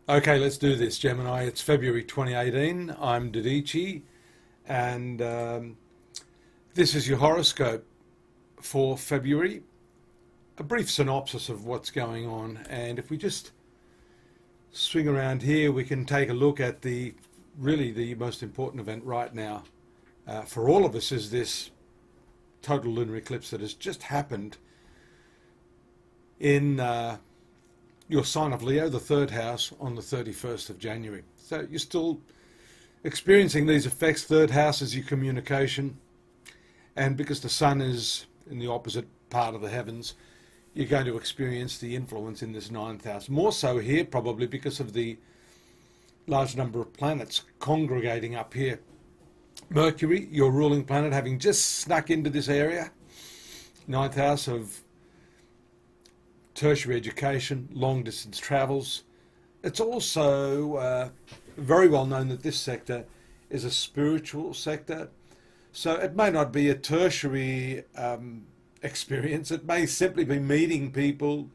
Okay, let's do this, Gemini. It's February 2018. I'm Dadhichi, and this is your horoscope for February. A brief synopsis of what's going on, and if we just swing around here, we can take a look at the most important event right now for all of us is this total lunar eclipse that has just happened in your sign of Leo, the third house, on the 31st of January. So you're still experiencing these effects. Third house is your communication, and because the sun is in the opposite part of the heavens, you're going to experience the influence in this ninth house. More so here, probably because of the large number of planets congregating up here. Mercury, your ruling planet, having just snuck into this area, ninth house of tertiary education, long distance travels. It's also very well known that this sector is a spiritual sector. So it may not be a tertiary experience. It may simply be meeting people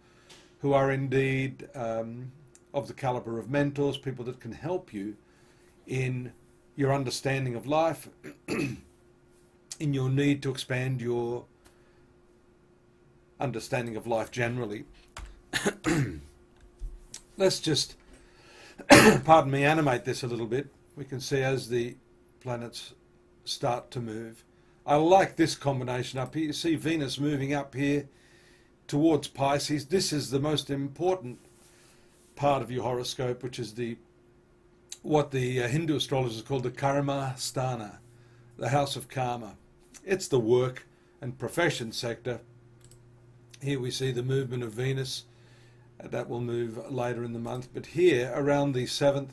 who are indeed of the caliber of mentors, people that can help you in your understanding of life, in your need to expand your understanding of life generally. Let's just, pardon me, animate this a little bit. We can see as the planets start to move. I like this combination up here. You see Venus moving up here towards Pisces. This is the most important part of your horoscope, which is what the Hindu astrologers call the Karma Sthana, the house of karma. It's the work and profession sector. Here we see the movement of Venus. That will move later in the month. But here, around the 7th,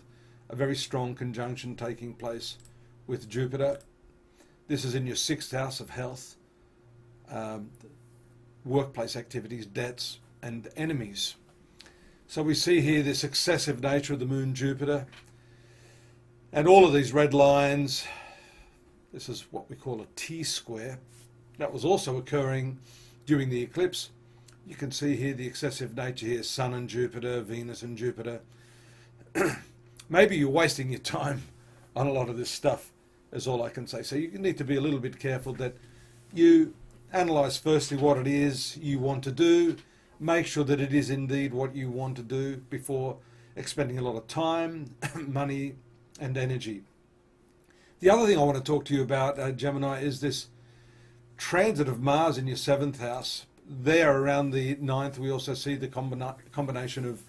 a very strong conjunction taking place with Jupiter. This is in your 6th house of health, workplace activities, debts, and enemies. So we see here this excessive nature of the moon Jupiter. And all of these red lines, this is what we call a T-square. That was also occurring during the eclipse. You can see here the excessive nature here, Sun and Jupiter, Venus and Jupiter. Maybe you're wasting your time on a lot of this stuff, is all I can say. So you need to be a little bit careful that you analyse firstly what it is you want to do. Make sure that it is indeed what you want to do before expending a lot of time, money and energy. The other thing I want to talk to you about, Gemini, is this transit of Mars in your 7th house. There around the 9th we also see the combination of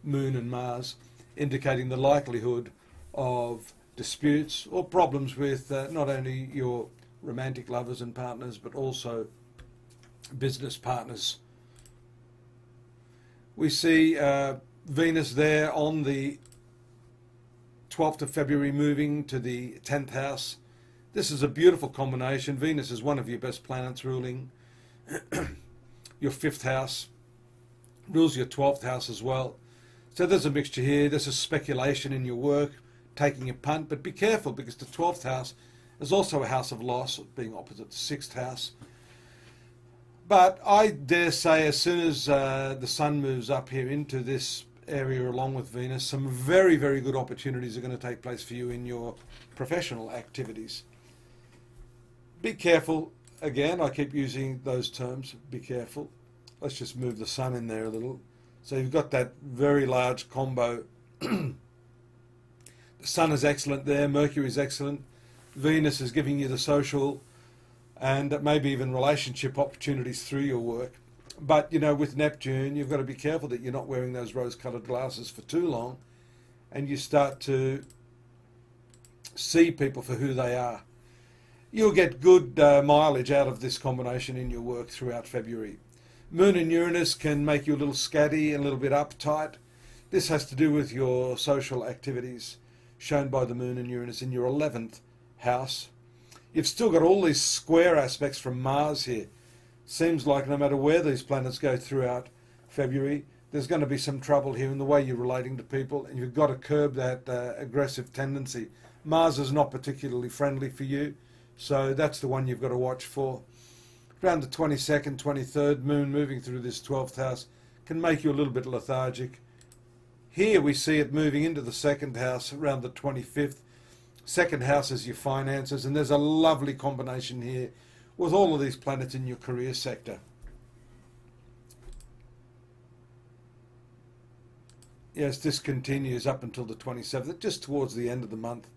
Moon and Mars, indicating the likelihood of disputes or problems with not only your romantic lovers and partners but also business partners. We see Venus there on the 12th of February moving to the 10th house. This is a beautiful combination. Venus is one of your best planets, ruling your 5th house, rules your 12th house as well. So there's a mixture here. This is speculation in your work, taking a punt, but be careful because the 12th house is also a house of loss, being opposite the 6th house. But I dare say as soon as the sun moves up here into this area along with Venus, some very, very good opportunities are going to take place for you in your professional activities. Be careful. Again, I keep using those terms. Be careful. Let's just move the sun in there a little. So you've got that very large combo. The sun is excellent there. Mercury is excellent. Venus is giving you the social and maybe even relationship opportunities through your work. But, you know, with Neptune, you've got to be careful that you're not wearing those rose-coloured glasses for too long and you start to see people for who they are. You'll get good mileage out of this combination in your work throughout February. Moon and Uranus can make you a little scatty and a little bit uptight. This has to do with your social activities shown by the Moon and Uranus in your 11th house. You've still got all these square aspects from Mars here. Seems like no matter where these planets go throughout February, there's going to be some trouble here in the way you're relating to people, and you've got to curb that aggressive tendency. Mars is not particularly friendly for you. So that's the one you've got to watch for. Around the 22nd, 23rd, Moon moving through this 12th house can make you a little bit lethargic. Here we see it moving into the second house around the 25th. Second house is your finances, and there's a lovely combination here with all of these planets in your career sector. Yes, this continues up until the 27th, just towards the end of the month.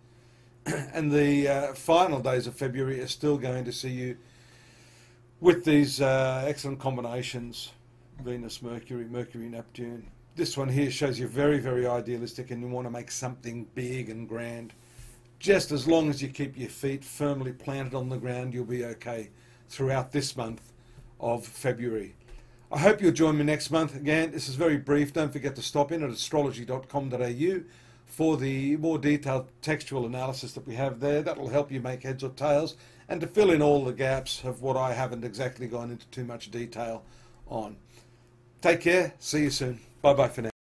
And the final days of February are still going to see you with these excellent combinations. Venus, Mercury, Mercury, Neptune. This one here shows you very, very idealistic and you want to make something big and grand. Just as long as you keep your feet firmly planted on the ground, you'll be okay throughout this month of February. I hope you'll join me next month. Again, this is very brief. Don't forget to stop in at astrology.com.au for the more detailed textual analysis that we have there. That will help you make heads or tails and to fill in all the gaps of what I haven't exactly gone into too much detail on. Take care. See you soon. Bye-bye for now.